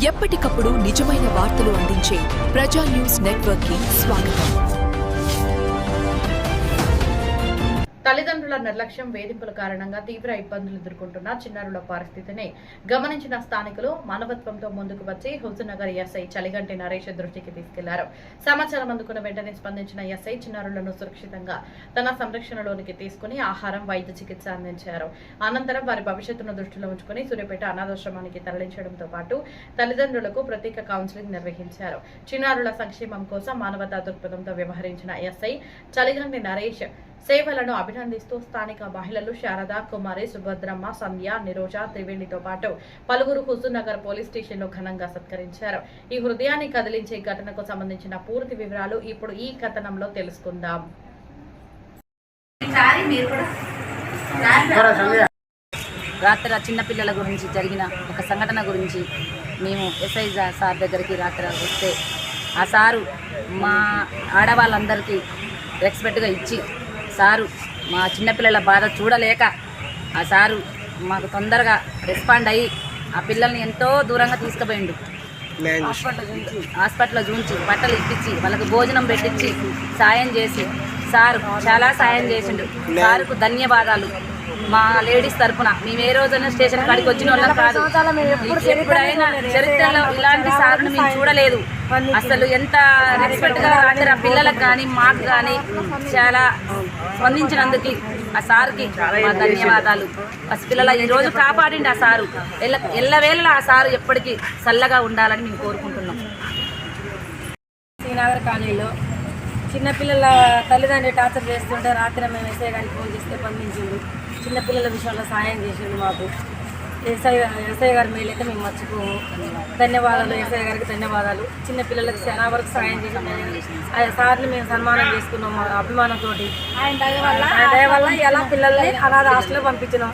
ఎప్పటికప్పుడు నిజమైన వార్తలు అందించే ప్రజా న్యూస్ నెట్వర్క్ కి స్వాగతం. తల్లిదండ్రుల నిర్లక్ష్యం, వేధింపుల కారణంగా తీవ్ర ఇబ్బందులు ఎదుర్కొంటున్న చిన్నారుల పరిస్థితిని గమనించిన స్థానికులు మానవత్వంతో ముందుకు వచ్చి హుజూర్నగర్ ఎస్ఐ చలిగంటి నరేష్ దృష్టికి తీసుకెళ్లారు. సమాచారం అందుకున్న వెంటనే స్పందించిన ఎస్ఐ చిన్నారులను సురక్షితంగా తన సంరక్షణలోనికి తీసుకుని ఆహారం, వైద్య చికిత్స అందించారు. అనంతరం వారి భవిష్యత్తును దృష్టిలో ఉంచుకుని సూర్యాపేట అనాథాశ్రమానికి తరలించడంతో పాటు తల్లిదండ్రులకు ప్రత్యేక కౌన్సిలింగ్ నిర్వహించారు. చిన్నారుల సంక్షేమం కోసం మానవతా దృక్పథంతో వ్యవహరించిన ఎస్ఐ చలిగంటి నరేష్ సేవలను అభినందిస్తూ స్థానిక మహిళలు శారద, కుమారి, సుభద్రమ్మ, సంధ్య, నిరోజ, త్రివేణితో పాటు పలువురు హుజూర్నగర్ పోలీస్ స్టేషన్లో ఘనంగా సత్కరించారు. ఈ హృదయాన్ని కదిలించే ఘటనకు సంబంధించిన పూర్తి వివరాలు ఇప్పుడు ఈ కథనంలో తెలుసుకుందాం. రాత్రి చిన్నపిల్లల గురించి జరిగిన ఒక సంఘటన గురించి మేము ఎస్ఐ సార్ దగ్గరికి రాత్రి వస్తే ఆ సారు మా ఆడవాళ్ళందరికీ రెస్పెక్ట్గా ఇచ్చి సారు మా చిన్నపిల్లల బాధ చూడలేక ఆ సారు మాకు తొందరగా రెస్పాండ్ అయ్యి ఆ పిల్లల్ని ఎంతో దూరంగా తీసుకుపోయిండు. హాస్పిటల్లో చూంచి బట్టలు ఇప్పించి వాళ్ళకు భోజనం పెట్టించి సాయం చేసి సారు చాలా సాయం చేసిండు. సారుకు ధన్యవాదాలు. మా లేడీస్ తరఫున మేము ఏ రోజైనా స్టేషన్ కాడికి వచ్చిన వాళ్ళం కాదు. ఎప్పుడైనా చరిత్రలో ఇలాంటి సార్ను మేము చూడలేదు. అసలు ఎంత రెస్పెక్ట్గా రాత్రి ఆ పిల్లలకు కానీ మాకు కానీ చాలా స్పందించినందుకు ఆ సార్కి మా ధన్యవాదాలు. పసిపిల్లల ఈరోజు కాపాడిండి ఆ సారు. ఎల్లవేళ ఆ సారు ఎప్పటికీ చల్లగా ఉండాలని మేము కోరుకుంటున్నాం. శ్రీనగర్ కాలనీలో చిన్నపిల్లల తల్లిదండ్రులు టార్చర్ చేస్తుంటే రాత్రి మేము ఎస్ఐ గారికి ఫోన్ చేస్తే స్పందించిండు. చిన్నపిల్లల విషయంలో సాయం చేసిండు మాకు. ఎస్ఐ గారి మేలు అయితే మేము మర్చిపోము. ధన్యవాదాలు ఎస్ఐ గారికి, ధన్యవాదాలు. చిన్నపిల్లలకు చాలా వరకు సాయం చేసి సార్ని మేము సన్మానం చేసుకున్నాం మా అభిమానంతో. ఆయన దయ వల్ల ఎలా పిల్లల్ని అనాథ హాస్టల్లో పంపించినాం.